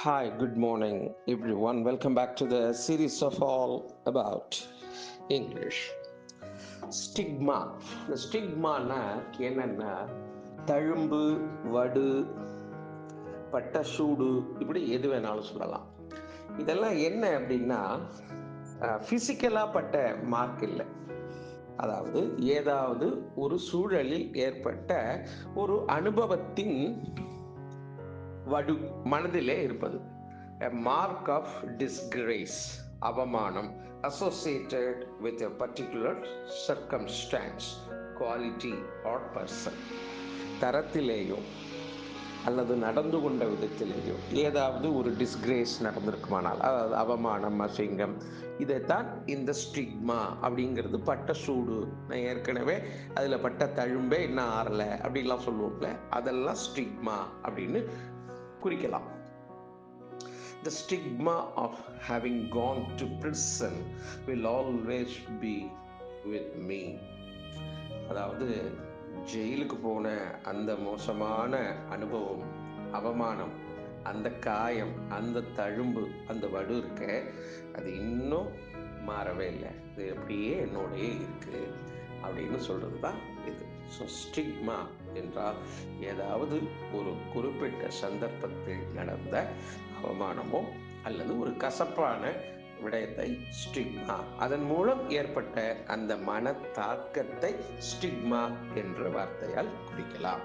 Hi, good morning, everyone. Welcome back to the series of all about English. Stigma. இந்த ஸ்டிக்மானா என்னன்னா தழும்பு, வடு, பட்டசூடு, இப்படி எது வேணாலும் சொல்லலாம். இதெல்லாம் என்ன அப்படின்னா ஃபிசிக்கலாக பட்ட மார்க் இல்லை. அதாவது ஏதாவது ஒரு சூழலில் ஏற்பட்ட ஒரு அனுபவத்தின் வடு மனதிலே இருப்பது. A mark of disgrace, அவமானம், associated with a particular circumstance, quality or person. தரத்திலேயோ அல்லது நடந்து கொண்ட விதத்திலேயோ ஏதாவது ஒரு டிஸ்கிரேஸ் நடந்திருக்குமானால், அதாவது அவமானம், அசிங்கம், இதைத்தான் இந்த ஸ்டிக்மா அப்படிங்கிறது. பட்ட சூடு, நான் ஏற்கனவே அதில் பட்ட தழும்பே இன்னும் ஆறலை அப்படின்லாம் சொல்லுவோம்ல, அதெல்லாம் ஸ்டிக்மா அப்படின்னு குறிக்கலாம். The stigma of having gone to prison will always be with me. அதாவது ஜெயிலுக்கு போன அந்த மோசமான அனுபவம், அவமானம், அந்த காயம், அந்த தழும்பு, அந்த வடு இருக்க, அது இன்னும் மாறவே இல்லை. இது அப்படியே என்னோடயே இருக்கு அப்படின்னு சொல்றது தான் இது. ஸோ ஸ்டிக்மா என்றால் ஏதாவது ஒரு குறிப்பிட்ட சந்தர்ப்பத்தில் நடந்த அவமானமோ அல்லது ஒரு கசப்பான விடயத்தை ஸ்டிக்மா, அதன் மூலம் ஏற்பட்ட அந்த மன தாக்கத்தை ஸ்டிக்மா என்ற வார்த்தையால் குறிக்கலாம்.